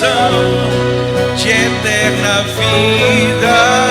porção de eterna vida.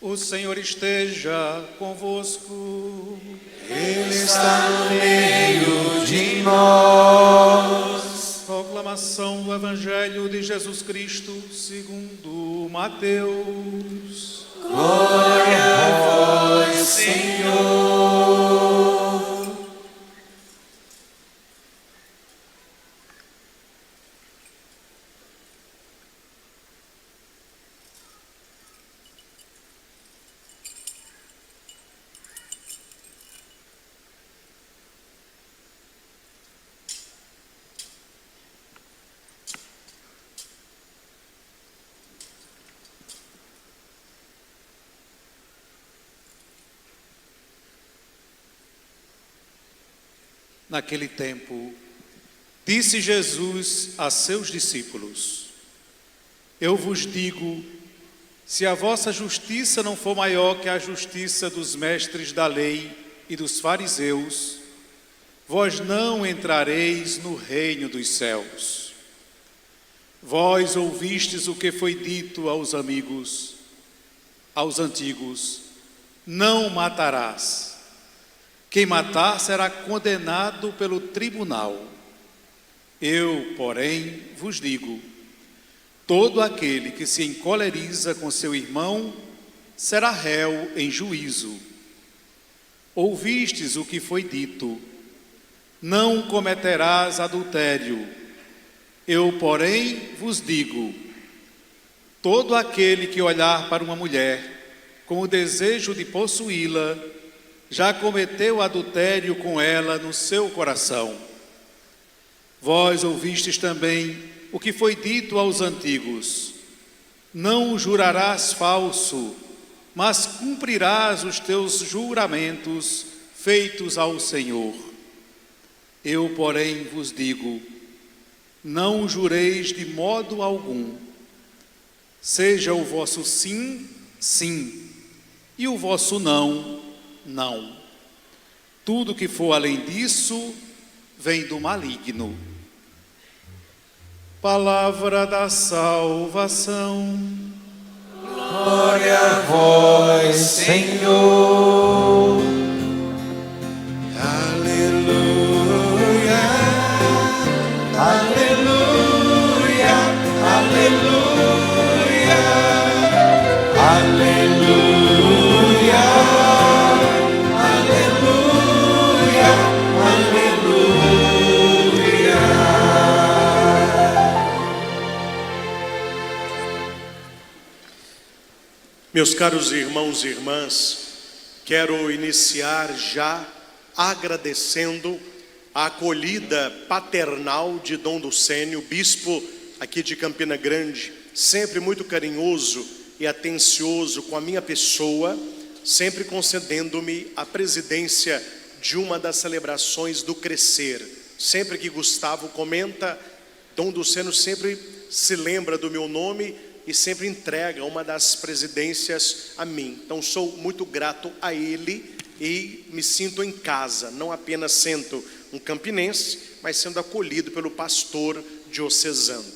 O Senhor esteja convosco. Ele está no meio de nós. Proclamação do Evangelho de Jesus Cristo segundo Mateus. Glória a vós, Senhor. Naquele tempo, disse Jesus a seus discípulos: Eu vos digo, se a vossa justiça não for maior que a justiça dos mestres da lei e dos fariseus, vós não entrareis no reino dos céus. Vós ouvistes o que foi dito aos antigos, não matarás. Quem matar será condenado pelo tribunal. Eu, porém, vos digo, todo aquele que se encoleriza com seu irmão será réu em juízo. Ouvistes o que foi dito, não cometerás adultério. Eu, porém, vos digo, todo aquele que olhar para uma mulher com o desejo de possuí-la, já cometeu adultério com ela no seu coração. Vós ouvistes também o que foi dito aos antigos: não jurarás falso, mas cumprirás os teus juramentos feitos ao Senhor. Eu, porém, vos digo, não jureis de modo algum. Seja o vosso sim, sim, e o vosso não, não. Tudo que for além disso vem do maligno. Palavra da salvação. Glória a vós, Senhor. Aleluia, aleluia, aleluia, aleluia, aleluia, aleluia. Meus caros irmãos e irmãs, quero iniciar já agradecendo a acolhida paternal de Dom Ducênio, bispo aqui de Campina Grande, sempre muito carinhoso e atencioso com a minha pessoa, sempre concedendo-me a presidência de uma das celebrações do Crescer. Sempre que Gustavo comenta, Dom Ducênio sempre se lembra do meu nome e sempre entrega uma das presidências a mim. Então sou muito grato a ele e me sinto em casa, não apenas sendo um campinense, mas sendo acolhido pelo pastor diocesano.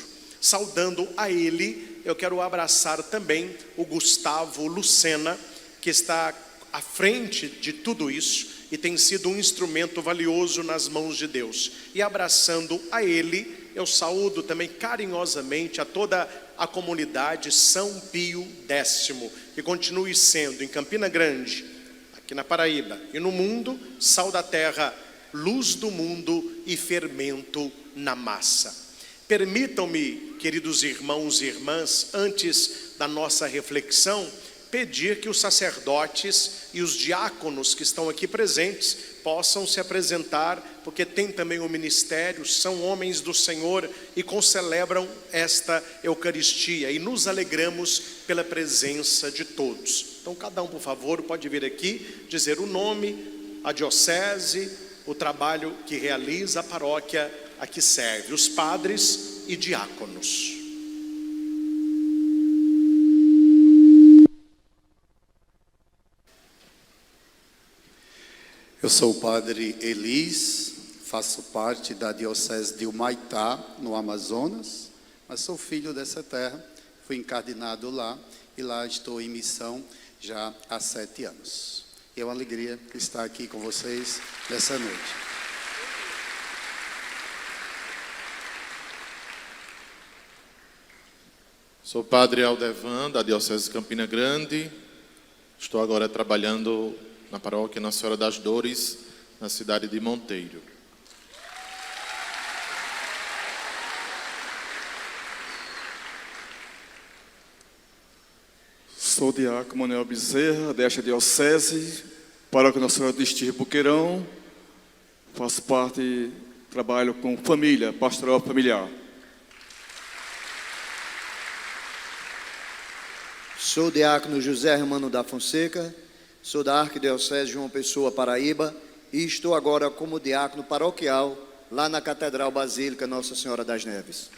Saudando a ele, eu quero abraçar também o Gustavo Lucena, que está à frente de tudo isso e tem sido um instrumento valioso nas mãos de Deus. E abraçando a ele, eu saúdo também carinhosamente a toda a comunidade São Pio X, que continue sendo em Campina Grande, aqui na Paraíba e no mundo, sal da terra, luz do mundo e fermento na massa. Permitam-me queridos irmãos e irmãs, antes da nossa reflexão, pedir que os sacerdotes e os diáconos que estão aqui presentes possam se apresentar, porque tem também o ministério, são homens do Senhor e concelebram esta Eucaristia, e nos alegramos pela presença de todos. Então cada um, por favor, pode vir aqui, dizer o nome, a diocese, o trabalho que realiza, a paróquia a que serve, os padres e diáconos. Eu sou o padre Elis, faço parte da diocese de Humaitá, no Amazonas, mas sou filho dessa terra, fui encardinado lá e lá estou em missão já há 7 anos. É uma alegria estar aqui com vocês nessa noite. Sou padre Aldevan, da Diocese de Campina Grande. Estou agora trabalhando na paróquia Nossa Senhora das Dores, na cidade de Monteiro. Sou diácono Manuel Bezerra, desta diocese, paróquia Nossa Senhora do Estirpe Boqueirão. Faço parte, trabalho com família, pastoral familiar. Sou diácono José Romano da Fonseca, sou da Arquidiocese João Pessoa, Paraíba, e estou agora como diácono paroquial lá na Catedral Basílica Nossa Senhora das Neves.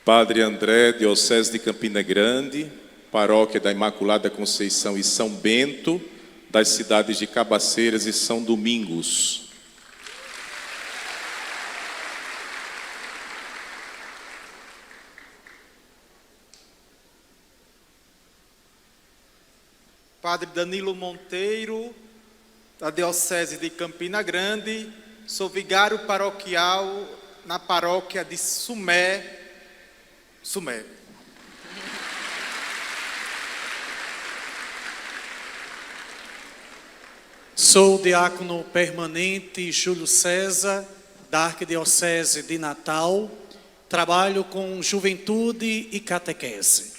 Padre André, Diocese de Campina Grande, Paróquia da Imaculada Conceição e São Bento, das cidades de Cabaceiras e São Domingos. Padre Danilo Monteiro, da Diocese de Campina Grande, sou vigário paroquial na paróquia de Sumé. Sou diácono permanente Júlio César, da Arquidiocese de Natal, trabalho com juventude e catequese.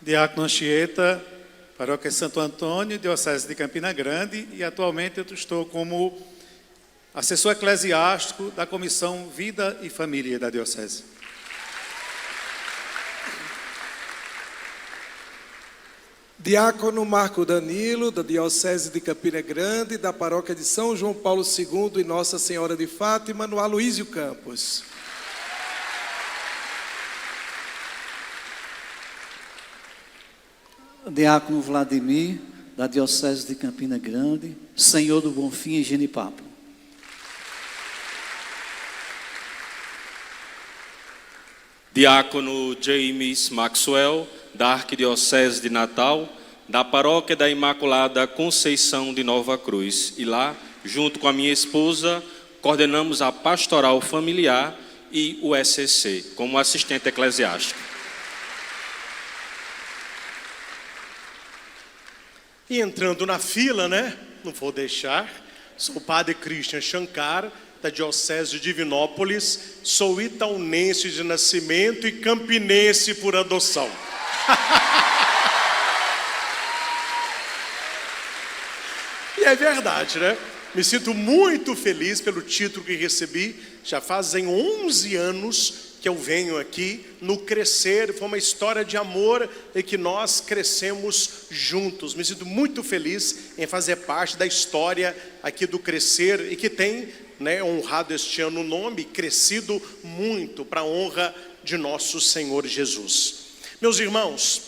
Diácono Anchieta, paróquia Santo Antônio, Diocese de Campina Grande, e atualmente eu estou como assessor eclesiástico da Comissão Vida e Família da Diocese. Diácono Marco Danilo, da Diocese de Campina Grande, da Paróquia de São João Paulo II e Nossa Senhora de Fátima, no Aloísio Campos. Diácono Vladimir, da Diocese de Campina Grande, Senhor do Bonfim e Genipapo. Diácono James Maxwell, da Arquidiocese de Natal, da Paróquia da Imaculada Conceição de Nova Cruz. E lá, junto com a minha esposa, coordenamos a pastoral familiar e o SCC, como assistente eclesiástico. E entrando na fila, né? Não vou deixar. Sou o padre Christian Shankar, da Diocese de Divinópolis. Sou itaunense de nascimento e campinense por adoção. E é verdade, né? Me sinto muito feliz pelo título que recebi. Já fazem 11 anos que eu venho aqui no Crescer. Foi uma história de amor e que nós crescemos juntos. Me sinto muito feliz em fazer parte da história aqui do Crescer e que tem, né, honrado este ano o nome, crescido muito para a honra de nosso Senhor Jesus. Meus irmãos,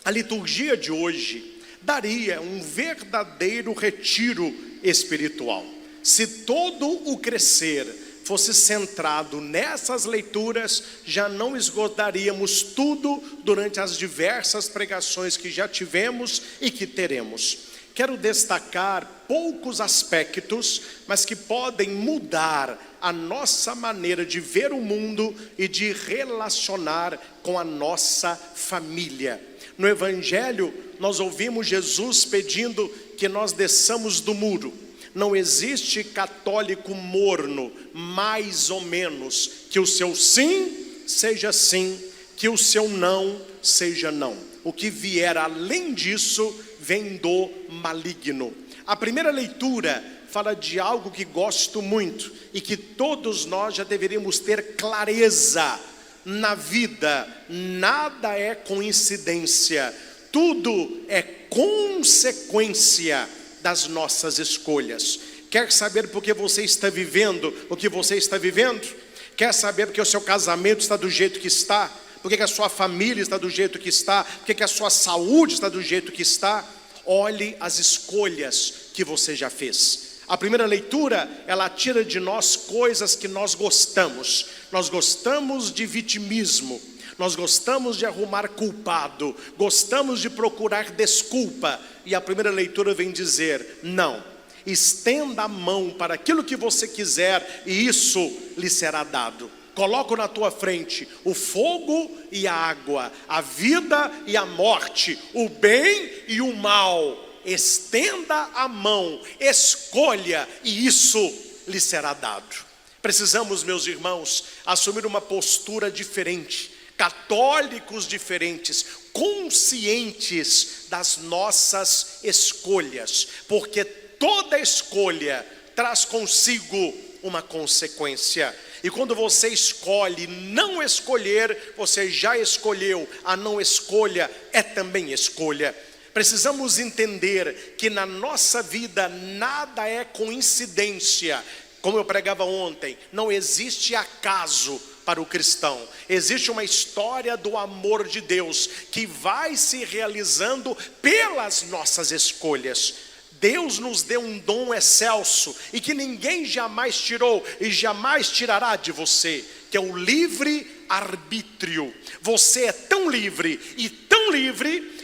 a liturgia de hoje daria um verdadeiro retiro espiritual. Se todo o Crescer fosse centrado nessas leituras, já não esgotaríamos tudo durante as diversas pregações que já tivemos e que teremos. Quero destacar poucos aspectos, mas que podem mudar a nossa maneira de ver o mundo e de relacionar com a nossa família. No Evangelho, nós ouvimos Jesus pedindo que nós desçamos do muro. Não existe católico morno, mais ou menos, que o seu sim seja sim, que o seu não seja não. O que vier além disso vem do maligno. A primeira leitura fala de algo que gosto muito e que todos nós já deveríamos ter clareza na vida. Nada é coincidência, tudo é consequência das nossas escolhas. Quer saber por que você está vivendo o que você está vivendo? Quer saber por que o seu casamento está do jeito que está? Por que a sua família está do jeito que está? Por que a sua saúde está do jeito que está? Olhe as escolhas que você já fez. A primeira leitura, ela tira de nós coisas que nós gostamos. Nós gostamos de vitimismo, nós gostamos de arrumar culpado, gostamos de procurar desculpa. E a primeira leitura vem dizer: não, estenda a mão para aquilo que você quiser e isso lhe será dado. Coloco na tua frente o fogo e a água, a vida e a morte, o bem e o mal. Estenda a mão, escolha e isso lhe será dado. Precisamos, meus irmãos, assumir uma postura diferente, católicos diferentes, conscientes das nossas escolhas, porque toda escolha traz consigo uma consequência. E quando você escolhe não escolher, você já escolheu. A não escolha é também escolha. Precisamos entender que na nossa vida nada é coincidência. Como eu pregava ontem, não existe acaso para o cristão. Existe uma história do amor de Deus que vai se realizando pelas nossas escolhas. Deus nos deu um dom excelso e que ninguém jamais tirou e jamais tirará de você, que é o livre-arbítrio. Você é tão livre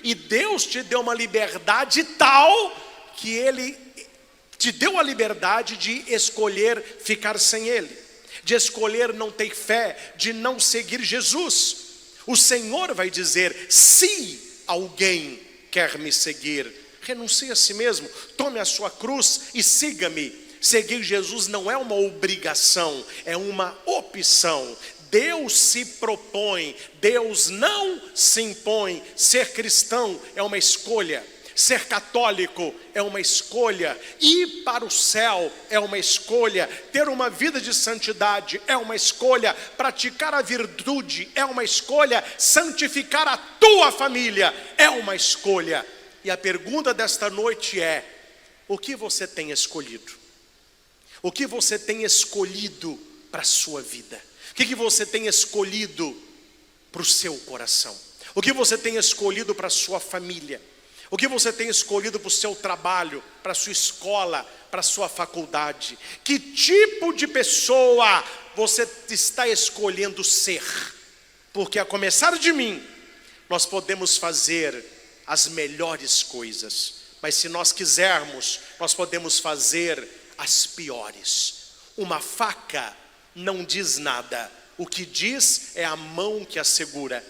e Deus te deu uma liberdade tal que Ele te deu a liberdade de escolher ficar sem Ele, de escolher não ter fé, de não seguir Jesus. O Senhor vai dizer: se alguém quer me seguir, renuncie a si mesmo, tome a sua cruz e siga-me. Seguir Jesus não é uma obrigação, é uma opção. Deus se propõe, Deus não se impõe. Ser cristão é uma escolha, ser católico é uma escolha, ir para o céu é uma escolha, ter uma vida de santidade é uma escolha, praticar a virtude é uma escolha, santificar a tua família é uma escolha. E a pergunta desta noite é: o que você tem escolhido? O que você tem escolhido para a sua vida? O que você tem escolhido para o seu coração? O que você tem escolhido para a sua família? O que você tem escolhido para o seu trabalho, para a sua escola, para a sua faculdade? Que tipo de pessoa você está escolhendo ser? Porque a começar de mim, nós podemos fazer as melhores coisas, mas se nós quisermos, nós podemos fazer as piores. Uma faca não diz nada, o que diz é a mão que a segura.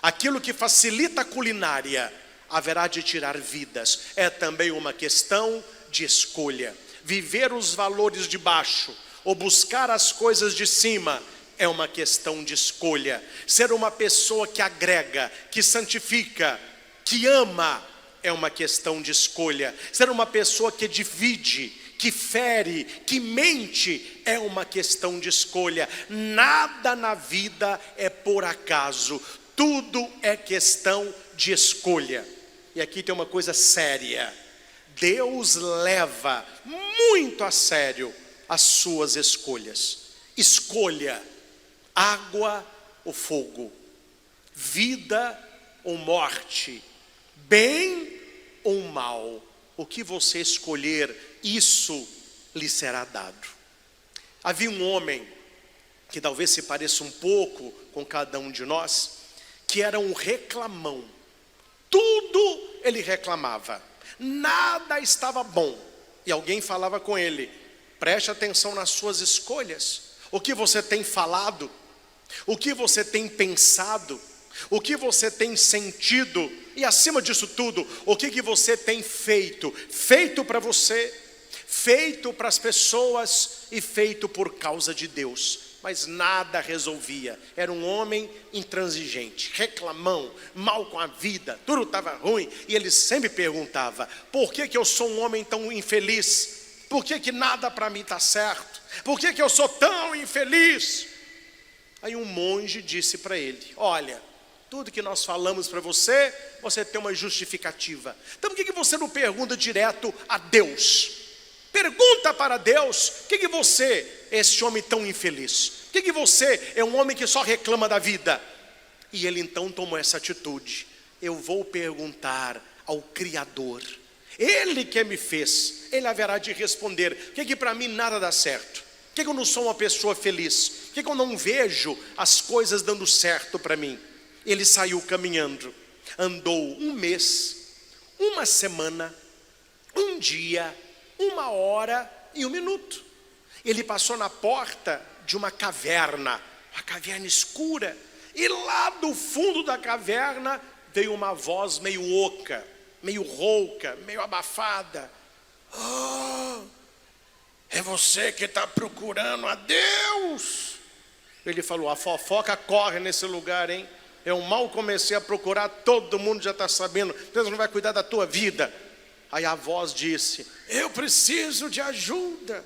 Aquilo que facilita a culinária haverá de tirar vidas. É também uma questão de escolha. Viver os valores de baixo ou buscar as coisas de cima é uma questão de escolha. Ser uma pessoa que agrega, que santifica, que ama, é uma questão de escolha. Ser uma pessoa que divide, que fere, que mente, é uma questão de escolha. Nada na vida é por acaso, tudo é questão de escolha. E aqui tem uma coisa séria: Deus leva muito a sério as suas escolhas. Escolha: água ou fogo, vida ou morte, bem ou mal. O que você escolher, isso lhe será dado. Havia um homem que talvez se pareça um pouco com cada um de nós, que era um reclamão. Tudo ele reclamava, nada estava bom. E alguém falava com ele: preste atenção nas suas escolhas. O que você tem falado, o que você tem pensado, o que você tem sentido, E acima disso tudo, o que você tem feito? Feito para você, feito para as pessoas e feito por causa de Deus. Mas nada resolvia. Era um homem intransigente, reclamão, mal com a vida, tudo estava ruim. E ele sempre perguntava: por que eu sou um homem tão infeliz? Por que nada para mim está certo? Por que eu sou tão infeliz? Aí um monge disse para ele: olha, tudo que nós falamos para você, você tem uma justificativa. Então por que você não pergunta direto a Deus? Pergunta para Deus: o que você é esse homem tão infeliz? O que você é um homem que só reclama da vida? E ele então tomou essa atitude: eu vou perguntar ao Criador, Ele que me fez, Ele haverá de responder. Por que para mim nada dá certo? Por que eu não sou uma pessoa feliz? Por que eu não vejo as coisas dando certo para mim? Ele saiu caminhando, andou um mês, uma semana, um dia, 1 hora e 1 minuto. Ele passou na porta de uma caverna escura, e lá do fundo da caverna veio uma voz meio oca, meio rouca, meio abafada: oh, é você que está procurando a Deus? Ele falou: a fofoca corre nesse lugar, hein? Eu mal comecei a procurar, todo mundo já está sabendo. Deus não vai cuidar da tua vida. Aí a voz disse: eu preciso de ajuda,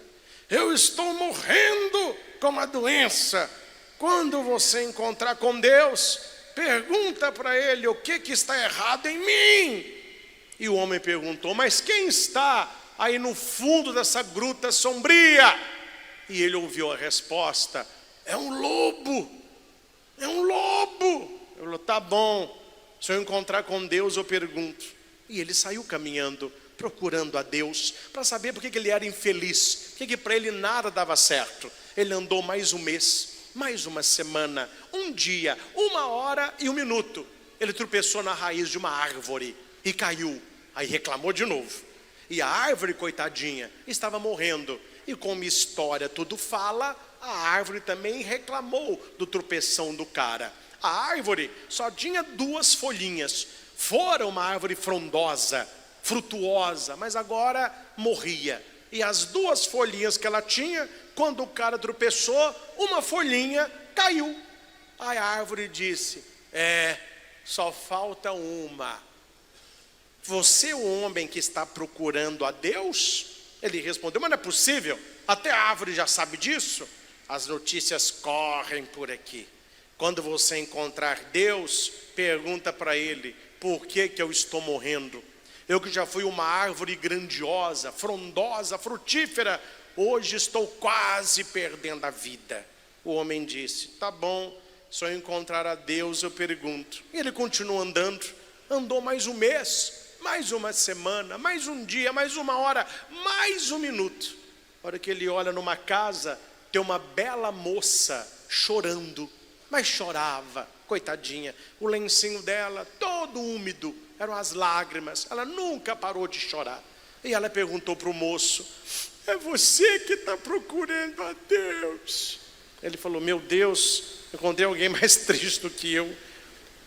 eu estou morrendo com uma doença. Quando você encontrar com Deus, pergunta para Ele o que está errado em mim. E o homem perguntou: mas quem está aí no fundo dessa gruta sombria? E ele ouviu a resposta: é um lobo, é um lobo. Ele falou: tá bom, se eu encontrar com Deus eu pergunto. E ele saiu caminhando, procurando a Deus, para saber por que ele era infeliz, por que para ele nada dava certo. Ele andou mais um mês, mais uma semana, um dia, 1 hora e 1 minuto. Ele tropeçou na raiz de uma árvore e caiu. Aí reclamou de novo. E a árvore, coitadinha, estava morrendo. E como história tudo fala, a árvore também reclamou do tropeção do cara. A árvore só tinha 2 folhinhas. Fora uma árvore frondosa, frutuosa, mas agora morria. E as 2 folhinhas que ela tinha, quando o cara tropeçou, uma folhinha caiu. Aí a árvore disse: só falta uma. Você é o homem que está procurando a Deus? Ele respondeu: mas não é possível, até a árvore já sabe disso. As notícias correm por aqui. Quando você encontrar Deus, pergunta para Ele: por que eu estou morrendo? Eu que já fui uma árvore grandiosa, frondosa, frutífera, hoje estou quase perdendo a vida. O homem disse: tá bom, se eu encontrar a Deus eu pergunto. E ele continuou andando, andou mais um mês, mais uma semana, mais um dia, mais 1 hora, mais 1 minuto. A hora que ele olha numa casa, tem uma bela moça chorando, mas chorava, coitadinha, o lencinho dela todo úmido, eram as lágrimas, ela nunca parou de chorar. E ela perguntou para o moço: é você que está procurando a Deus? Ele falou: meu Deus, encontrei alguém mais triste do que eu.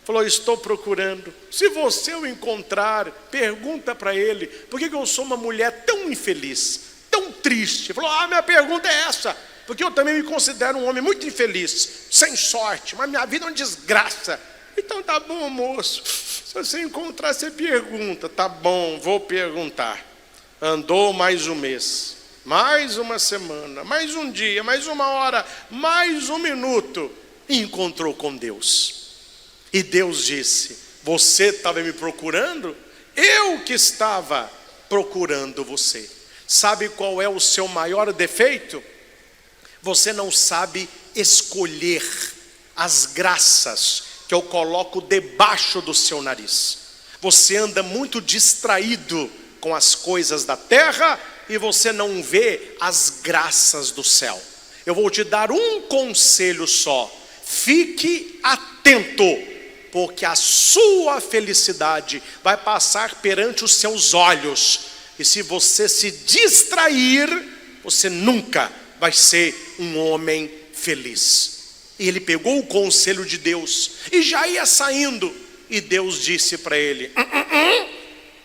Falou: estou procurando. Se você o encontrar, pergunta para ele: por que eu sou uma mulher tão infeliz, tão triste? Falou: minha pergunta é essa, porque eu também me considero um homem muito infeliz, sem sorte, mas minha vida é uma desgraça. Então tá bom, moço, se você encontrar, você pergunta. Tá bom, vou perguntar. Andou mais um mês, mais uma semana, mais um dia, mais 1 hora, mais 1 minuto, e encontrou com Deus. E Deus disse: você estava me procurando? Eu que estava procurando você. Sabe qual é o seu maior defeito? Você não sabe escolher as graças que eu coloco debaixo do seu nariz. Você anda muito distraído com as coisas da terra e você não vê as graças do céu. Eu vou te dar um conselho só: fique atento, porque a sua felicidade vai passar perante os seus olhos. E se você se distrair, você nunca vai ser um homem feliz. E ele pegou o conselho de Deus e já ia saindo. E Deus disse para ele: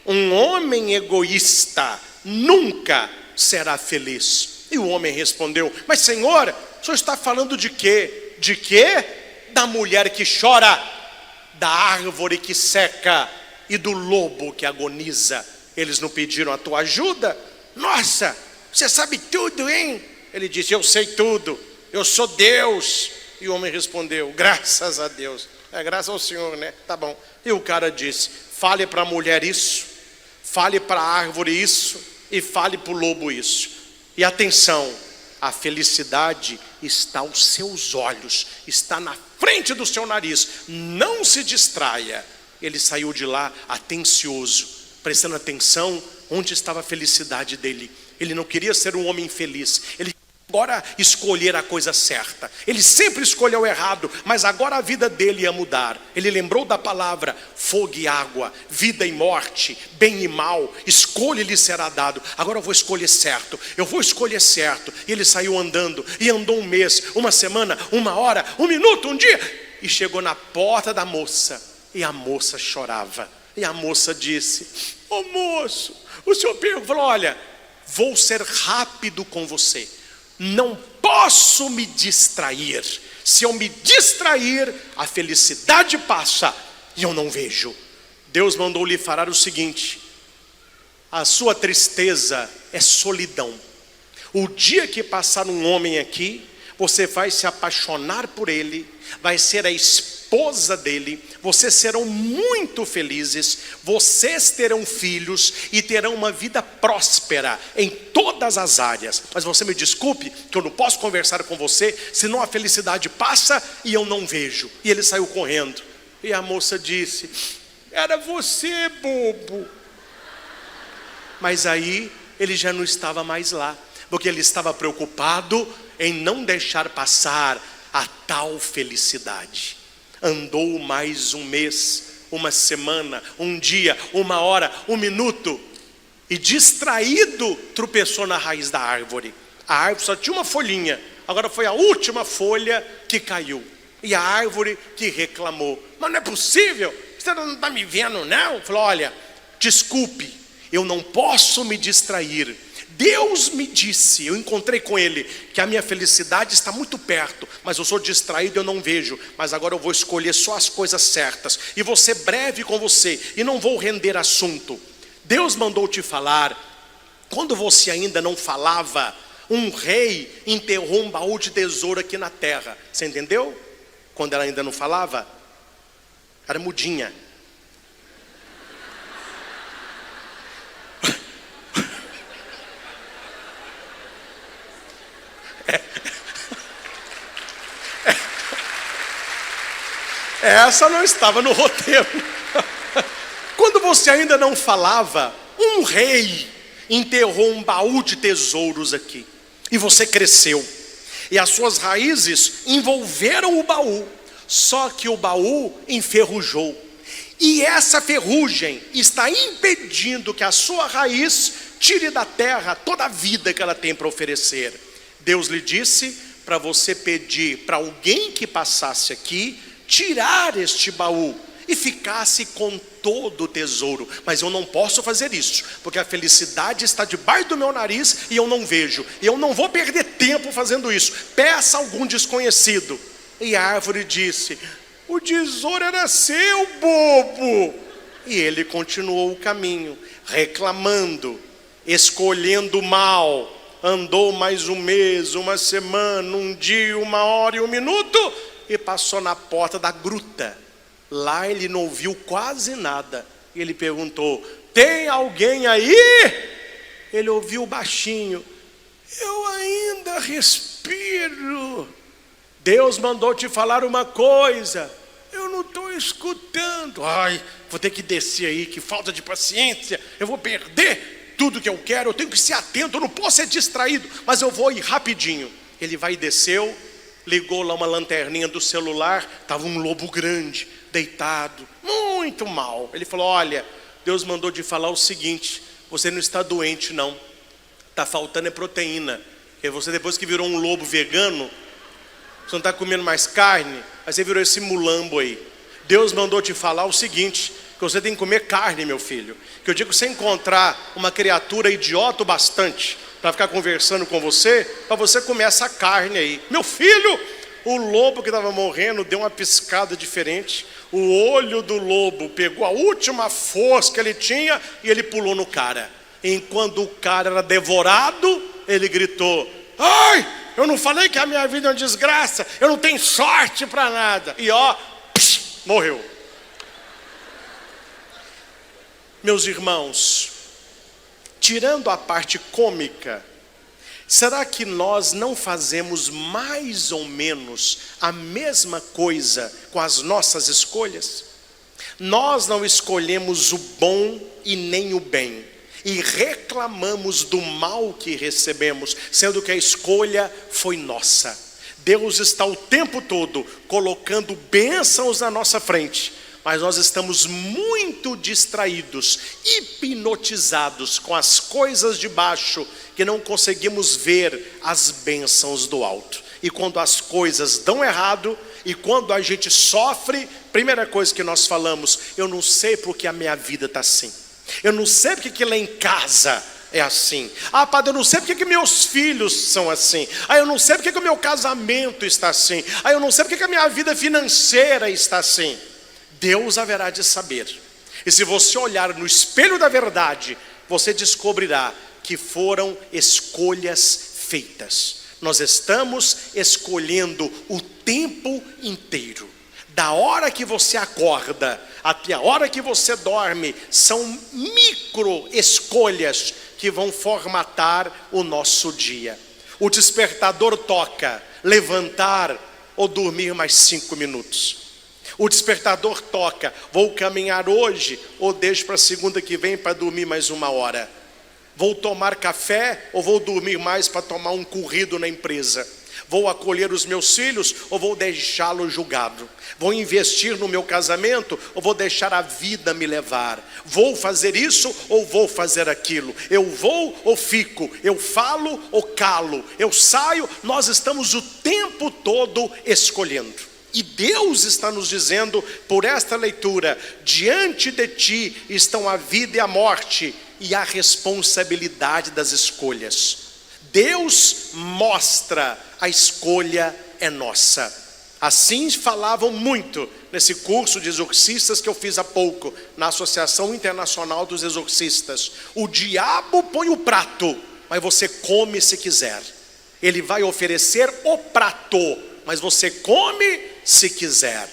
um homem egoísta nunca será feliz. E o homem respondeu: mas Senhor, o senhor está falando de quê? De quê? Da mulher que chora, da árvore que seca e do lobo que agoniza. Eles não pediram a tua ajuda? Nossa, você sabe tudo, hein? Ele disse: eu sei tudo, eu sou Deus. E o homem respondeu: graças a Deus. Graças ao Senhor, né? Tá bom. E o cara disse: fale para a mulher isso, fale para a árvore isso, e fale para o lobo isso. E atenção, a felicidade está aos seus olhos, está na frente do seu nariz, não se distraia. Ele saiu de lá atencioso, prestando atenção onde estava a felicidade dele. Ele não queria ser um homem feliz, ele agora escolher a coisa certa. Ele sempre escolheu o errado, mas agora a vida dele ia mudar. Ele lembrou da palavra: fogo e água, vida e morte, bem e mal, escolha lhe será dado. Agora eu vou escolher certo, eu vou escolher certo. E ele saiu andando, e andou um mês, uma semana, uma hora, um minuto, um dia, e chegou na porta da moça, e a moça chorava. E a moça disse: ô moço, o senhor falou: olha, vou ser rápido com você, não posso me distrair. Se eu me distrair, a felicidade passa e eu não vejo. Deus mandou lhe falar o seguinte: a sua tristeza é solidão. O dia que passar um homem aqui, você vai se apaixonar por ele, vai ser a esposa dele, vocês serão muito felizes, vocês terão filhos e terão uma vida próspera em todas as áreas. Mas você me desculpe que eu não posso conversar com você, senão a felicidade passa e eu não vejo. E ele saiu correndo. E a moça disse: era você, bobo. Mas aí ele já não estava mais lá, porque ele estava preocupado em não deixar passar a tal felicidade. Andou mais um mês, uma semana, um dia, uma hora, um minuto, e distraído tropeçou na raiz da árvore. A árvore só tinha uma folhinha, agora foi a última folha que caiu. E a árvore que reclamou: mas não é possível, você não está me vendo não? Falou: olha, desculpe, eu não posso me distrair. Deus me disse, eu encontrei com ele, que a minha felicidade está muito perto, mas eu sou distraído, eu não vejo. Mas agora eu vou escolher só as coisas certas, e vou ser breve com você, e não vou render assunto. Deus mandou te falar, quando você ainda não falava, um rei enterrou um baú de tesouro aqui na terra. Você entendeu? Quando ela ainda não falava, era mudinha. Essa não estava no roteiro. Quando você ainda não falava, um rei enterrou um baú de tesouros aqui. E você cresceu. E as suas raízes envolveram o baú. Só que o baú enferrujou. E essa ferrugem está impedindo que a sua raiz tire da terra toda a vida que ela tem para oferecer. Deus lhe disse para você pedir para alguém que passasse aqui tirar este baú e ficasse com todo o tesouro. Mas eu não posso fazer isso, porque a felicidade está debaixo do meu nariz e eu não vejo. E eu não vou perder tempo fazendo isso. Peça a algum desconhecido. E a árvore disse: o tesouro era seu, bobo. E ele continuou o caminho, reclamando, escolhendo mal. Andou mais um mês, uma semana, um dia, uma hora e um minuto, e passou na porta da gruta. Lá ele não ouviu quase nada. Ele perguntou: tem alguém aí? Ele ouviu baixinho: eu ainda respiro. Deus mandou te falar uma coisa, eu não estou escutando. Ai, vou ter que descer aí, que falta de paciência, eu vou perder tudo que eu quero, eu tenho que ser atento, eu não posso ser distraído, mas eu vou ir rapidinho. Ele vai e desceu, ligou lá uma lanterninha do celular, estava um lobo grande, deitado, muito mal. Ele falou: olha, Deus mandou te falar o seguinte, você não está doente não, está faltando é proteína, porque você depois que virou um lobo vegano, você não está comendo mais carne, aí você virou esse mulambo aí. Deus mandou te falar o seguinte: que você tem que comer carne, meu filho. Que eu digo, você encontrar uma criatura idiota o bastante para ficar conversando com você, para você comer essa carne aí. Meu filho, o lobo que estava morrendo deu uma piscada diferente. O olho do lobo pegou a última força que ele tinha e ele pulou no cara. Enquanto o cara era devorado, ele gritou: ai, eu não falei que a minha vida é uma desgraça, eu não tenho sorte para nada. E ó, morreu. Meus irmãos, tirando a parte cômica, será que nós não fazemos mais ou menos a mesma coisa com as nossas escolhas? Nós não escolhemos o bom e nem o bem, e reclamamos do mal que recebemos, sendo que a escolha foi nossa. Deus está o tempo todo colocando bênçãos na nossa frente, mas nós estamos muito distraídos, hipnotizados com as coisas de baixo, que não conseguimos ver as bênçãos do alto. E quando as coisas dão errado, e quando a gente sofre, primeira coisa que nós falamos: eu não sei porque a minha vida está assim, eu não sei porque que lá em casa é assim, ah, padre, eu não sei porque que meus filhos são assim, ah, eu não sei porque que o meu casamento está assim, ah, eu não sei porque que a minha vida financeira está assim. Deus haverá de saber. E se você olhar no espelho da verdade, você descobrirá que foram escolhas feitas. Nós estamos escolhendo o tempo inteiro. Da hora que você acorda até a hora que você dorme, são micro escolhas que vão formatar o nosso dia. O despertador toca, levantar ou dormir mais 5 minutos. O despertador toca, vou caminhar hoje ou deixo para segunda que vem para dormir mais 1 hora. Vou tomar café ou vou dormir mais para tomar um corrido na empresa. Vou acolher os meus filhos ou vou deixá-lo julgado. Vou investir no meu casamento ou vou deixar a vida me levar. Vou fazer isso ou vou fazer aquilo. Eu vou ou fico. Eu falo ou calo. Eu saio. Nós estamos o tempo todo escolhendo. E Deus está nos dizendo por esta leitura: diante de ti estão a vida e a morte e a responsabilidade das escolhas. Deus mostra, a escolha é nossa. Assim falavam muito nesse curso de exorcistas que eu fiz há pouco, na Associação Internacional dos Exorcistas. O diabo põe o prato, mas você come se quiser. Ele vai oferecer o prato, mas você come se quiser.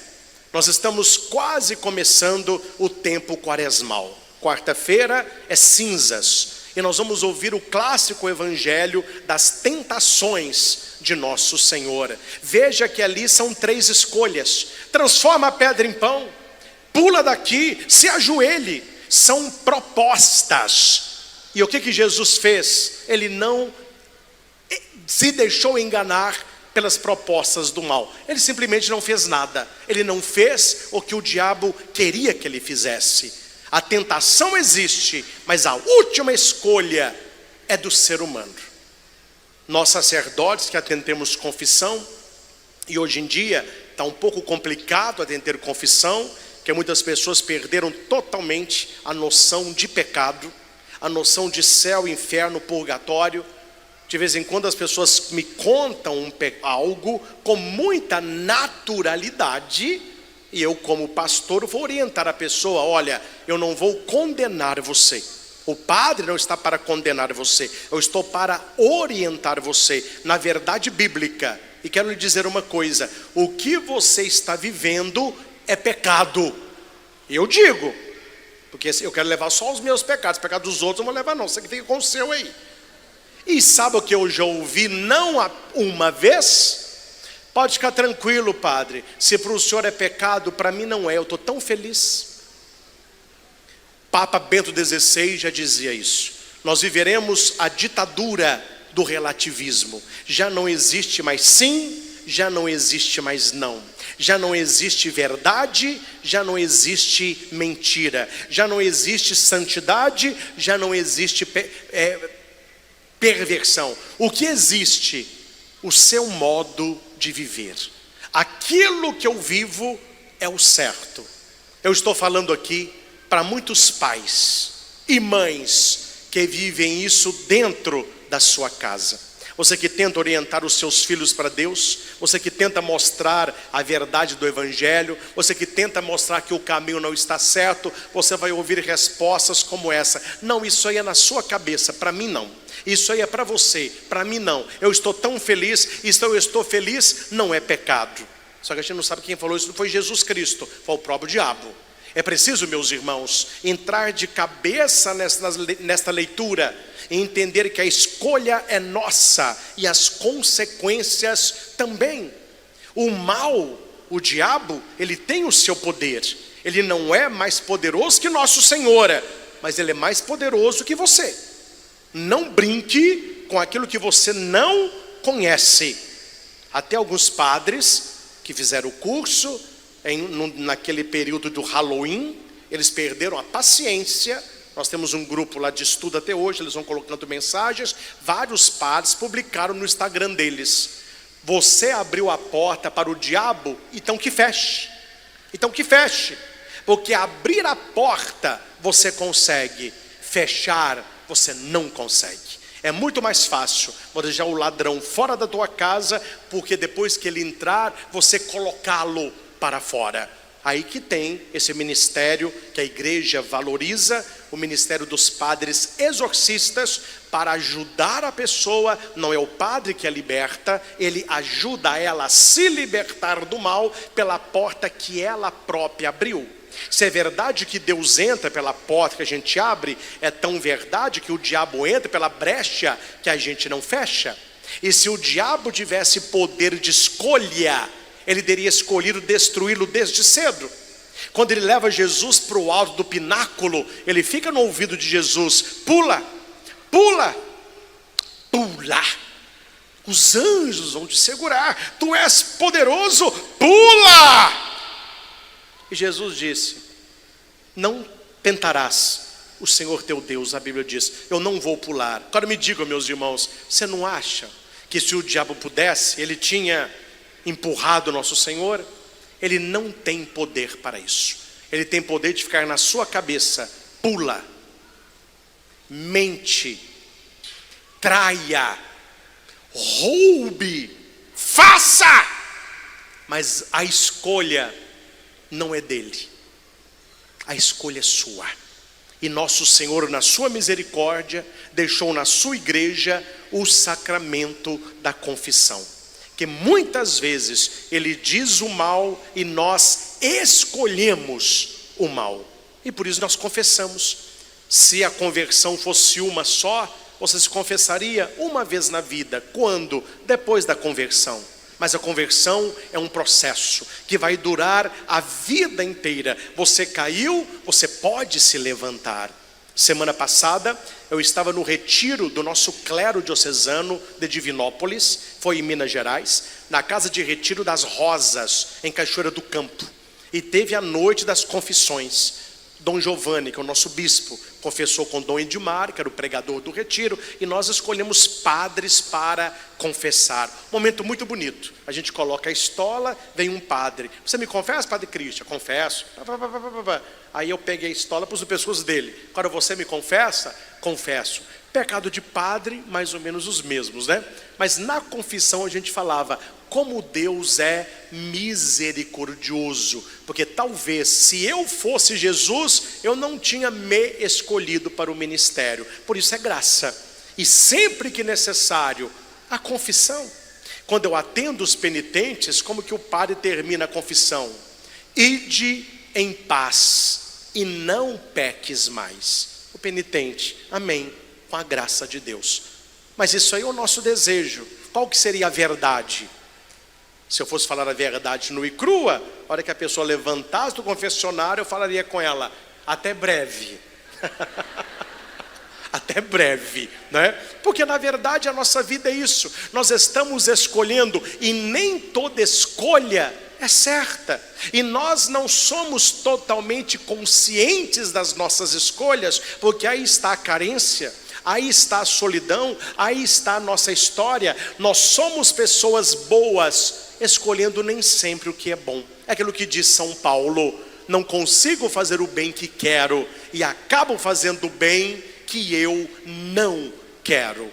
Nós estamos quase começando o tempo quaresmal. Quarta-feira é cinzas, e nós vamos ouvir o clássico evangelho das tentações de nosso Senhor. Veja que ali são 3 escolhas: transforma a pedra em pão, pula daqui, se ajoelhe. São propostas. E o que Jesus fez? Ele não se deixou enganar pelas propostas do mal. Ele simplesmente não fez nada. Ele não fez o que o diabo queria que ele fizesse. A tentação existe, mas a última escolha é do ser humano. Nós sacerdotes que atendemos confissão, e hoje em dia está um pouco complicado atender confissão, porque muitas pessoas perderam totalmente a noção de pecado, a noção de céu, inferno, purgatório. De vez em quando as pessoas me contam algo com muita naturalidade, e eu, como pastor, vou orientar a pessoa: olha, eu não vou condenar você. O padre não está para condenar você, eu estou para orientar você na verdade bíblica. E quero lhe dizer uma coisa: o que você está vivendo é pecado. E eu digo, porque eu quero levar só os meus pecados dos outros eu não vou levar não, você que fica com o seu aí. E sabe o que eu já ouvi não uma vez? Pode ficar tranquilo, padre, se para o senhor é pecado, para mim não é, eu estou tão feliz. Papa Bento XVI já dizia isso. Nós viveremos a ditadura do relativismo. Já não existe mais sim, já não existe mais não. Já não existe verdade, já não existe mentira. Já não existe santidade, já não existe perversão. O que existe? O seu modo de viver. Aquilo que eu vivo é o certo. Eu estou falando aqui para muitos pais e mães que vivem isso dentro da sua casa. Você que tenta orientar os seus filhos para Deus, você que tenta mostrar a verdade do Evangelho, você que tenta mostrar que o caminho não está certo, você vai ouvir respostas como essa: não, isso aí é na sua cabeça, para mim não. Isso aí é para você, para mim não. Eu estou tão feliz, eu estou feliz, não é pecado. Só que a gente não sabe quem falou isso, não foi Jesus Cristo, foi o próprio diabo. É preciso, meus irmãos, entrar de cabeça nesta leitura e entender que a escolha é nossa e as consequências também. O mal, o diabo, ele tem o seu poder. Ele não é mais poderoso que nosso Senhor, mas ele é mais poderoso que você. Não brinque com aquilo que você não conhece. Até alguns padres que fizeram o curso naquele período do Halloween, eles perderam a paciência. Nós temos um grupo lá de estudo até hoje, eles vão colocando mensagens. Vários padres publicaram no Instagram deles: você abriu a porta para o diabo, então que feche. Então que feche. Porque abrir a porta você consegue, fechar você não consegue. É muito mais fácil você deixar o ladrão fora da tua casa, porque depois que ele entrar, você colocá-lo para fora. Aí que tem esse ministério que a igreja valoriza, o ministério dos padres exorcistas, para ajudar a pessoa. Não é o padre que a liberta, ele ajuda ela a se libertar do mal pela porta que ela própria abriu. Se é verdade que Deus entra pela porta que a gente abre, é tão verdade que o diabo entra pela brecha que a gente não fecha. E se o diabo tivesse poder de escolha, ele teria escolhido destruí-lo desde cedo. Quando ele leva Jesus para o alto do pináculo, ele fica no ouvido de Jesus: pula, pula, pula. Os anjos vão te segurar, tu és poderoso, pula. E Jesus disse: não tentarás o Senhor teu Deus. A Bíblia diz: eu não vou pular. Agora me digam, meus irmãos, você não acha que se o diabo pudesse, ele tinha empurrado nosso Senhor? Ele não tem poder para isso. Ele tem poder de ficar na sua cabeça: pula, mente, traia, roube, faça. Mas a escolha não é dele, a escolha é sua. E nosso Senhor, na sua misericórdia, deixou na sua igreja o sacramento da confissão, que muitas vezes ele diz o mal e nós escolhemos o mal, e por isso nós confessamos. Se a conversão fosse uma só, você se confessaria uma vez na vida. Quando? Depois da conversão. Mas a conversão é um processo que vai durar a vida inteira. Você caiu, você pode se levantar. Semana passada eu estava no retiro do nosso clero diocesano de Divinópolis, foi em Minas Gerais, na casa de retiro das Rosas, em Cachoeira do Campo. E teve a noite das confissões. Dom Giovanni, que é o nosso bispo, confessou com Dom Edmar, que era o pregador do retiro, e nós escolhemos padres para confessar. Momento muito bonito. A gente coloca a estola, vem um padre: você me confessa, Padre Cristian? Confesso. Aí eu peguei a estola, pus no pescoço dele: agora você me confessa? Confesso. Pecado de padre, mais ou menos os mesmos, né? Mas na confissão a gente falava como Deus é misericordioso, porque talvez se eu fosse Jesus, eu não tinha me escolhido para o ministério. Por isso é graça. E sempre que necessário, a confissão. Quando eu atendo os penitentes, como que o padre termina a confissão? Ide em paz e não peques mais. O penitente: amém, com a graça de Deus. Mas isso aí é o nosso desejo. Qual que seria a verdade? Se eu fosse falar a verdade nua e crua, a hora que a pessoa levantasse do confessionário, eu falaria com ela: até breve. Até breve, né? Porque na verdade a nossa vida é isso. Nós estamos escolhendo, e nem toda escolha é certa. E nós não somos totalmente conscientes das nossas escolhas, porque aí está a carência. Aí está a solidão, aí está a nossa história. Nós somos pessoas boas, escolhendo nem sempre o que é bom. É aquilo que diz São Paulo: não consigo fazer o bem que quero e acabo fazendo o bem que eu não quero.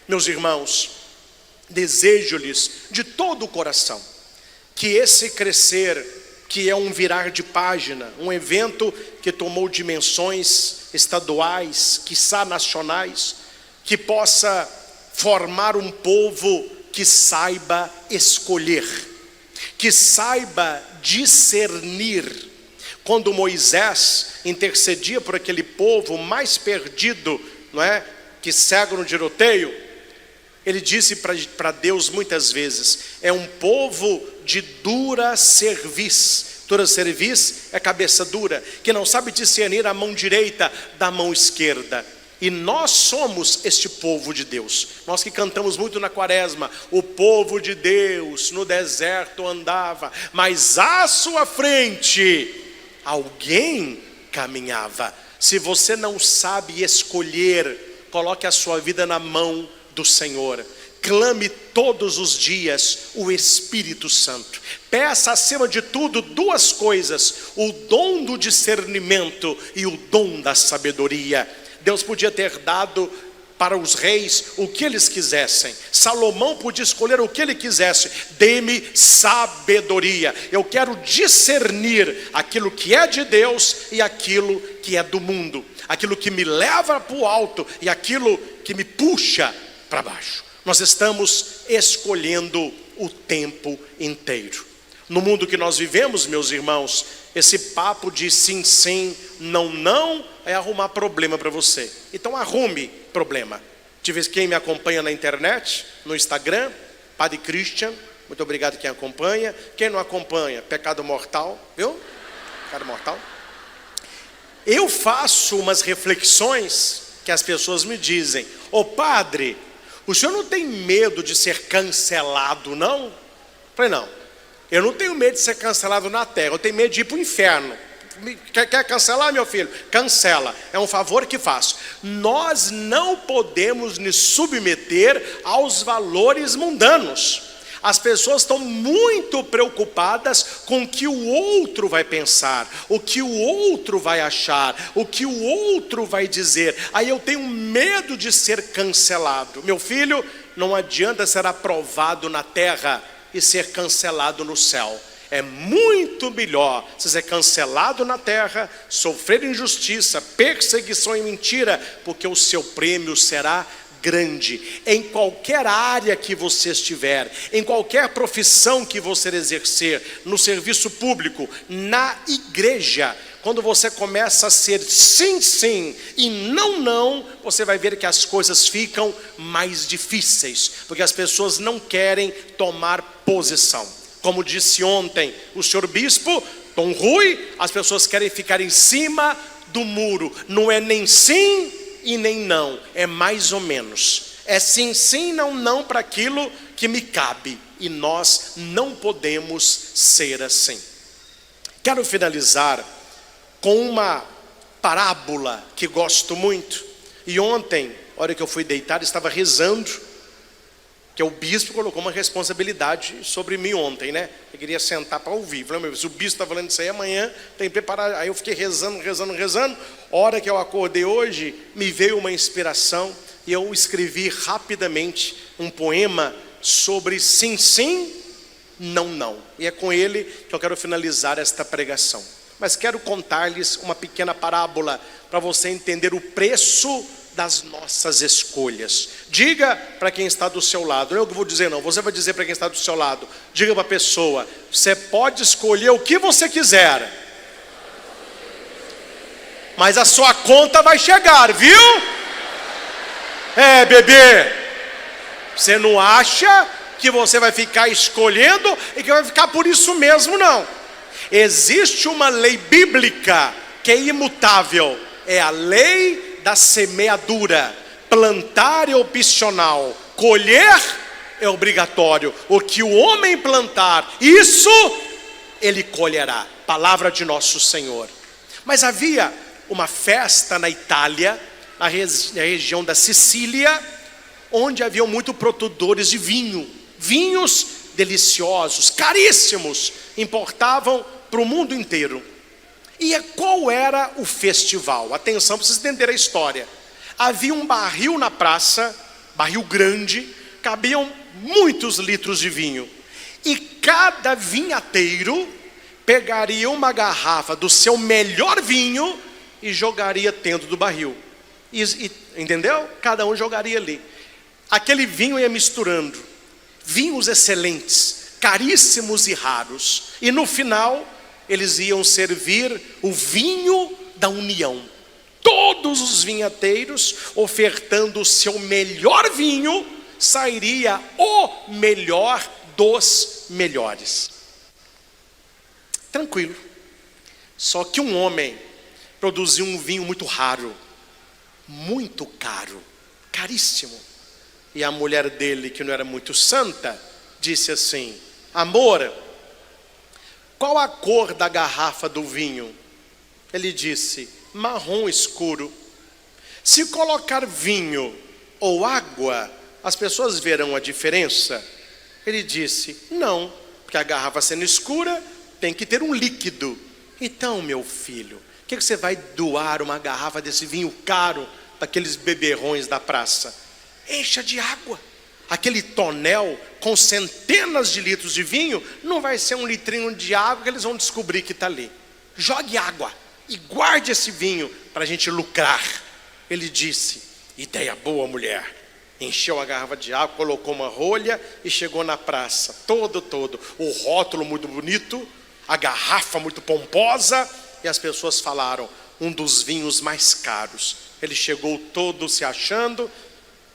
Meus irmãos, desejo-lhes de todo o coração que esse crescer, que é um virar de página, um evento que tomou dimensões estaduais, quiçá nacionais, que possa formar um povo que saiba escolher, que saiba discernir. Quando Moisés intercedia por aquele povo mais perdido, não é, que cego no tiroteio, ele disse para Deus muitas vezes: é um povo de dura cerviz. Dura cerviz é cabeça dura, que não sabe discernir a mão direita da mão esquerda. E nós somos este povo de Deus. Nós que cantamos muito na quaresma: o povo de Deus no deserto andava, mas à sua frente alguém caminhava. Se você não sabe escolher, coloque a sua vida na mão do Senhor. Clame todos os dias o Espírito Santo. Peça acima de tudo duas coisas: o dom do discernimento e o dom da sabedoria. Deus podia ter dado para os reis o que eles quisessem. Salomão podia escolher o que ele quisesse: dê-me sabedoria. Eu quero discernir aquilo que é de Deus e aquilo que é do mundo, aquilo que me leva para o alto e aquilo que me puxa para baixo. Nós estamos escolhendo o tempo inteiro. No mundo que nós vivemos, meus irmãos, esse papo de sim, sim, não, não, é arrumar problema para você. Então arrume problema. Quem me acompanha na internet, no Instagram, Padre Christian, muito obrigado quem acompanha. Quem não acompanha, Pecado Mortal, viu? Pecado Mortal. Eu faço umas reflexões que as pessoas me dizem: ô padre, o senhor não tem medo de ser cancelado, não? Eu falei: não, eu não tenho medo de ser cancelado na terra, eu tenho medo de ir para o inferno. Quer cancelar, meu filho? Cancela, é um favor que faço. Nós não podemos nos submeter aos valores mundanos. As pessoas estão muito preocupadas com o que o outro vai pensar, o que o outro vai achar, o que o outro vai dizer. Aí eu tenho medo de ser cancelado. Meu filho, não adianta ser aprovado na terra e ser cancelado no céu. É muito melhor você ser cancelado na terra, sofrer injustiça, perseguição e mentira, porque o seu prêmio será grande. Em qualquer área que você estiver, em qualquer profissão que você exercer, no serviço público, na igreja, quando você começa a ser sim, sim e não, não, você vai ver que as coisas ficam mais difíceis, porque as pessoas não querem tomar posição. Como disse ontem o senhor bispo Tom Rui, as pessoas querem ficar em cima do muro. Não é nem sim e nem não, é mais ou menos. É sim, sim, não, não para aquilo que me cabe. E nós não podemos ser assim. Quero finalizar com uma parábola que gosto muito. E ontem, a hora que eu fui deitar, estava rezando, que o bispo colocou uma responsabilidade sobre mim ontem, né? Eu queria sentar para ouvir. Falei: meu, se o bispo está falando isso aí amanhã, tem que preparar. Aí eu fiquei rezando. A hora que eu acordei hoje, me veio uma inspiração e eu escrevi rapidamente um poema sobre sim, sim, não, não. E é com ele que eu quero finalizar esta pregação. Mas quero contar-lhes uma pequena parábola para você entender o preço das nossas escolhas. Diga para quem está do seu lado, não é eu que vou dizer não, você vai dizer para quem está do seu lado. Diga para a pessoa: você pode escolher o que você quiser, mas a sua conta vai chegar, viu? É, bebê, você não acha que você vai ficar escolhendo e que vai ficar por isso mesmo, não. Existe uma lei bíblica que é imutável, é a lei da semeadura. Plantar é opcional, colher é obrigatório. O que o homem plantar, isso ele colherá. Palavra de nosso Senhor. Mas havia uma festa na Itália, na região da Sicília, onde haviam muitos produtores de vinho, vinhos deliciosos, caríssimos, importavam para o mundo inteiro. E qual era o festival? Atenção para vocês entenderem a história. Havia um barril na praça, barril grande, cabiam muitos litros de vinho. E cada vinhateiro pegaria uma garrafa do seu melhor vinho e jogaria dentro do barril. Entendeu? Cada um jogaria ali. Aquele vinho ia misturando. Vinhos excelentes, caríssimos e raros. E no final, eles iam servir o vinho da união. Todos os vinhateiros, ofertando o seu melhor vinho, sairia o melhor dos melhores. Tranquilo. Só que um homem produziu um vinho muito raro, muito caro, caríssimo. E a mulher dele, que não era muito santa, disse assim: amor, qual a cor da garrafa do vinho? Ele disse: marrom escuro. Se colocar vinho ou água, as pessoas verão a diferença? Ele disse: não, porque a garrafa sendo escura, tem que ter um líquido. Então, meu filho, o que você vai doar uma garrafa desse vinho caro para aqueles beberrões da praça? Encha de água. Aquele tonel com centenas de litros de vinho não vai ser um litrinho de água que eles vão descobrir que está ali. Jogue água e guarde esse vinho para a gente lucrar. Ele disse: ideia boa, mulher. Encheu a garrafa de água, colocou uma rolha e chegou na praça. Todo. O rótulo muito bonito, a garrafa muito pomposa. E as pessoas falaram: um dos vinhos mais caros. Ele chegou todo se achando,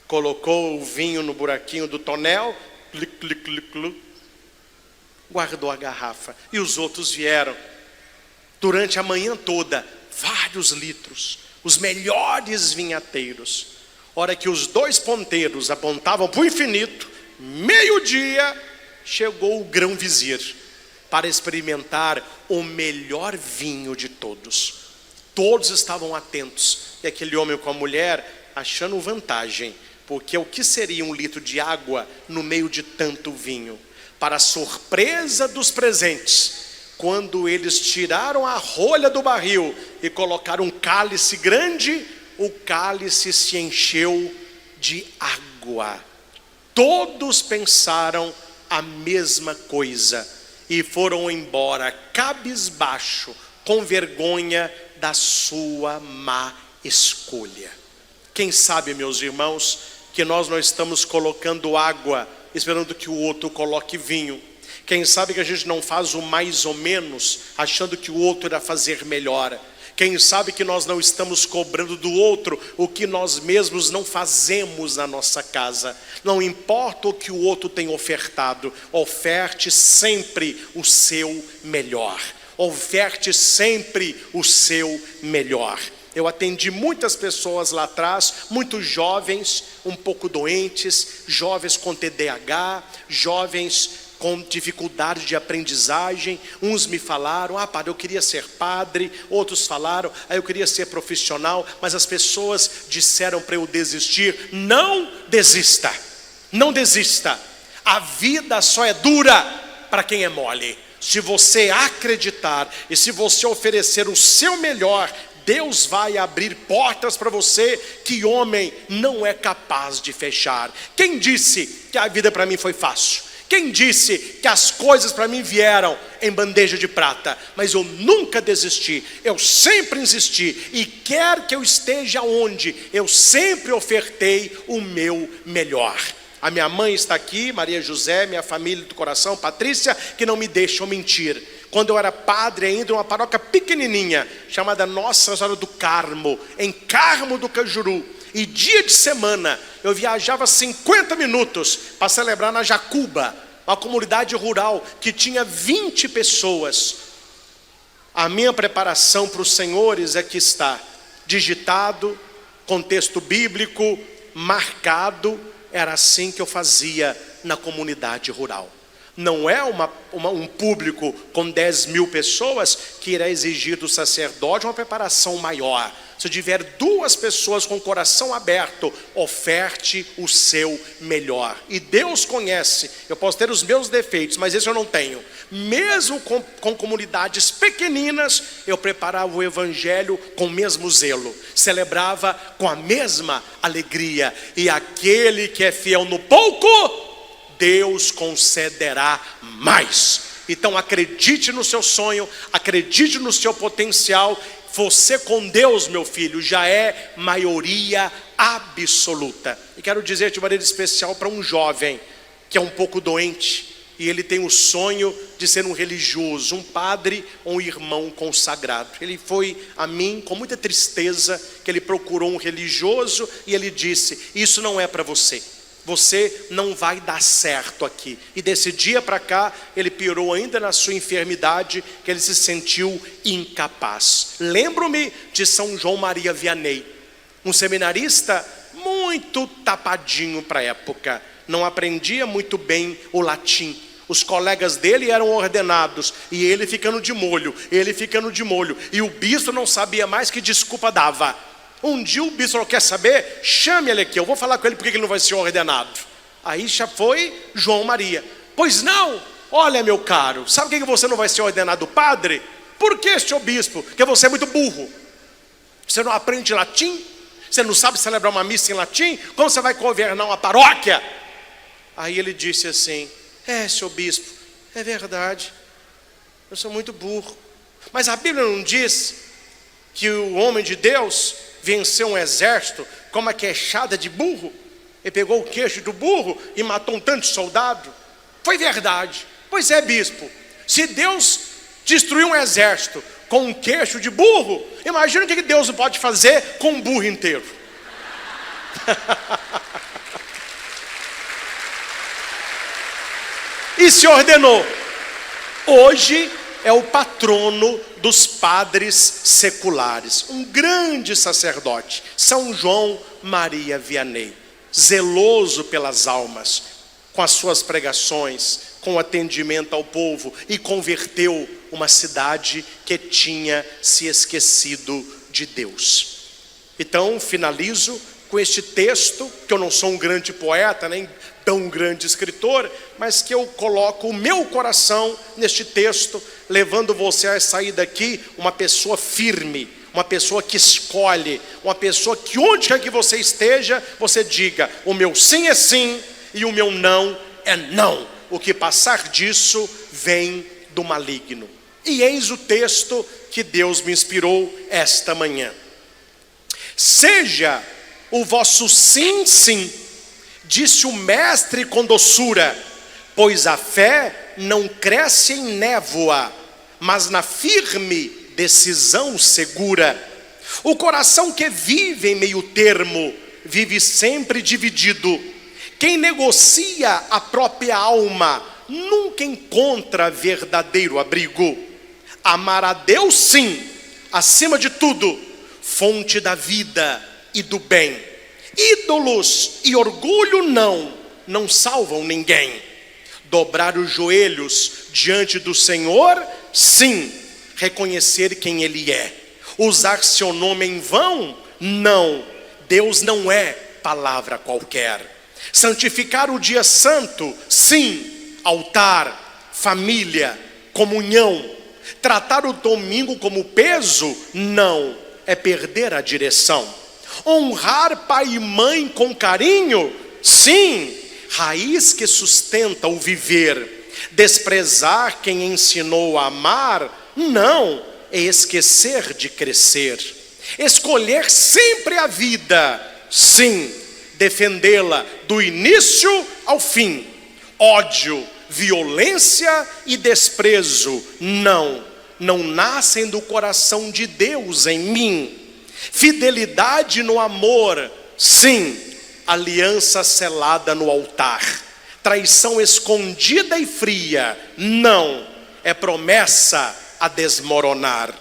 colocou o vinho no buraquinho do tonel, guardou a garrafa. E os outros vieram. Durante a manhã toda, vários litros, os melhores vinhateiros. Hora que os dois ponteiros apontavam para o infinito, meio-dia, chegou o grão-vizir para experimentar o melhor vinho de todos. Todos estavam atentos, e aquele homem com a mulher achando vantagem, porque o que seria um litro de água no meio de tanto vinho? Para a surpresa dos presentes, quando eles tiraram a rolha do barril e colocaram um cálice grande, o cálice se encheu de água. Todos pensaram a mesma coisa e foram embora cabisbaixo, com vergonha da sua má escolha. Quem sabe, meus irmãos, que nós não estamos colocando água esperando que o outro coloque vinho. Quem sabe que a gente não faz o mais ou menos achando que o outro irá fazer melhor. Quem sabe que nós não estamos cobrando do outro o que nós mesmos não fazemos na nossa casa. Não importa o que o outro tem ofertado, oferte sempre o seu melhor. Oferte sempre o seu melhor. Eu atendi muitas pessoas lá atrás, muitos jovens, um pouco doentes, jovens com TDAH, jovens com dificuldade de aprendizagem. Uns me falaram: padre, eu queria ser padre. Outros falaram: eu queria ser profissional. Mas as pessoas disseram para eu desistir. Não desista, não desista. A vida só é dura para quem é mole. Se você acreditar e se você oferecer o seu melhor, Deus vai abrir portas para você que homem não é capaz de fechar. Quem disse que a vida para mim foi fácil? Quem disse que as coisas para mim vieram em bandeja de prata? Mas eu nunca desisti, eu sempre insisti. E quer que eu esteja onde, eu sempre ofertei o meu melhor. A minha mãe está aqui, Maria José, minha família do coração, Patrícia, que não me deixam mentir. Quando eu era padre ainda, em uma paróquia pequenininha, chamada Nossa Senhora do Carmo, em Carmo do Cajuru. E dia de semana, eu viajava 50 minutos para celebrar na Jacuba, uma comunidade rural que tinha 20 pessoas. A minha preparação para os senhores aqui está, digitado, contexto bíblico, marcado. Era assim que eu fazia na comunidade rural. Não é um público com 10 mil pessoas que irá exigir do sacerdote uma preparação maior. Se tiver 2 pessoas com o coração aberto, oferte o seu melhor. E Deus conhece, eu posso ter os meus defeitos, mas esse eu não tenho. Mesmo com comunidades pequeninas, eu preparava o evangelho com o mesmo zelo, celebrava com a mesma alegria. E aquele que é fiel no pouco, Deus concederá mais. Então acredite no seu sonho, acredite no seu potencial. Você com Deus, meu filho, já é maioria absoluta. E quero dizer de maneira especial para um jovem que é um pouco doente e ele tem o sonho de ser um religioso, um padre ou um irmão consagrado. Ele foi a mim com muita tristeza que ele procurou um religioso e ele disse: isso não é para você. Você não vai dar certo aqui. E desse dia para cá, ele piorou ainda na sua enfermidade, que ele se sentiu incapaz. Lembro-me de São João Maria Vianney, um seminarista muito tapadinho para a época. Não aprendia muito bem o latim. Os colegas dele eram ordenados, e ele ficando de molho, e o bispo não sabia mais que desculpa dava. Um dia o bispo falou: quer saber? Chame ele aqui, eu vou falar com ele porque ele não vai ser ordenado. Aí já foi João Maria. Pois não, olha meu caro, sabe por que você não vai ser ordenado padre? Por que, senhor bispo? Porque você é muito burro. Você não aprende latim? Você não sabe celebrar uma missa em latim? Como você vai governar uma paróquia? Aí ele disse assim: senhor bispo, é verdade, eu sou muito burro. Mas a Bíblia não diz que o homem de Deus venceu um exército com uma queixada de burro? Ele pegou o queixo do burro e matou um tanto de soldado? Foi verdade. Pois é, bispo, se Deus destruiu um exército com um queixo de burro, imagina o que Deus não pode fazer com um burro inteiro. E se ordenou. Hoje é o patrono dos padres seculares, um grande sacerdote, São João Maria Vianney, zeloso pelas almas, com as suas pregações, com o atendimento ao povo, e converteu uma cidade que tinha se esquecido de Deus. Então finalizo com este texto, que eu não sou um grande poeta, nem tão grande escritor, mas que eu coloco o meu coração neste texto, levando você a sair daqui uma pessoa firme, uma pessoa que escolhe, uma pessoa que onde quer que você esteja, você diga: o meu sim é sim e o meu não é não. O que passar disso vem do maligno. E eis o texto que Deus me inspirou esta manhã: seja o vosso sim, sim, disse o mestre com doçura, pois a fé não cresce em névoa, mas na firme decisão segura. O coração que vive em meio termo, vive sempre dividido. Quem negocia a própria alma, nunca encontra verdadeiro abrigo. Amar a Deus sim, acima de tudo, fonte da vida e do bem. Ídolos e orgulho não salvam ninguém. Dobrar os joelhos diante do Senhor, sim, reconhecer quem Ele é. Usar seu nome em vão, não. Deus não é palavra qualquer. Santificar o dia santo, sim. Altar, família, comunhão. Tratar o domingo como peso, não. É perder a direção. Honrar pai e mãe com carinho, sim, raiz que sustenta o viver. Desprezar quem ensinou a amar, não, é esquecer de crescer. Escolher sempre a vida, sim, defendê-la do início ao fim. Ódio, violência e desprezo, não nascem do coração de Deus em mim. Fidelidade no amor, sim, aliança selada no altar. Traição escondida e fria, não, é promessa a desmoronar.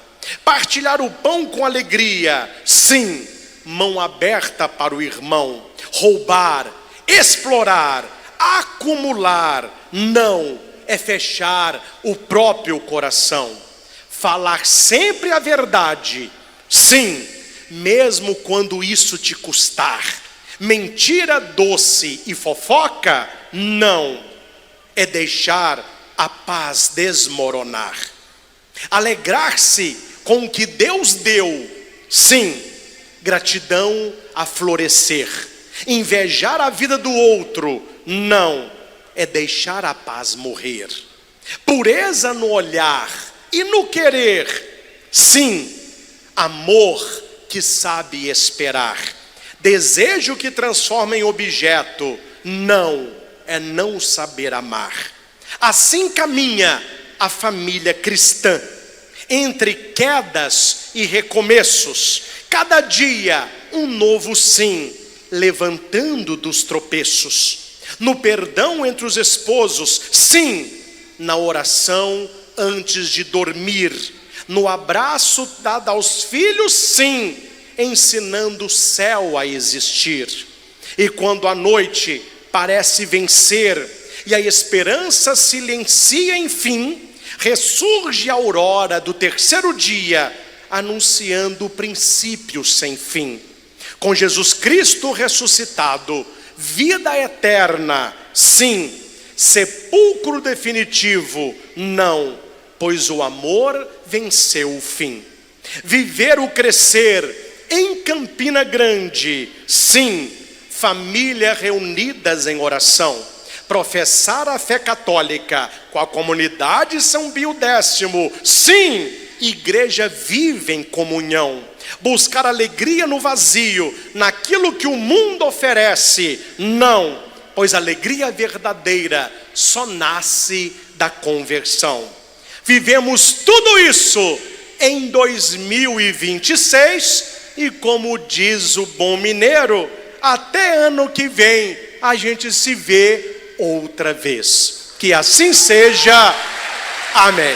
Partilhar o pão com alegria, sim, mão aberta para o irmão. Roubar, explorar, acumular, não, é fechar o próprio coração. Falar sempre a verdade, sim, mesmo quando isso te custar. Mentira doce e fofoca, não. É deixar a paz desmoronar. Alegrar-se com o que Deus deu, sim, gratidão a florescer. Invejar a vida do outro, não, é deixar a paz morrer. Pureza no olhar e no querer, sim, amor que sabe esperar. Desejo que transforma em objeto, não, é não saber amar. Assim caminha a família cristã, entre quedas e recomeços, cada dia um novo sim, levantando dos tropeços. No perdão entre os esposos, sim, na oração antes de dormir, no abraço dado aos filhos, sim, ensinando o céu a existir. E quando a noite parece vencer e a esperança silencia enfim, ressurge a aurora do terceiro dia, anunciando o princípio sem fim. Com Jesus Cristo ressuscitado, vida eterna, sim, sepulcro definitivo, não, pois o amor venceu o fim. Viver o crescer em Campina Grande, sim, família reunidas em oração. Professar a fé católica com a comunidade São Pio X, sim, igreja vive em comunhão. Buscar alegria no vazio, naquilo que o mundo oferece, não, pois a alegria verdadeira só nasce da conversão. Vivemos tudo isso em 2026 e, como diz o bom mineiro, até ano que vem a gente se vê outra vez. Que assim seja. Amém.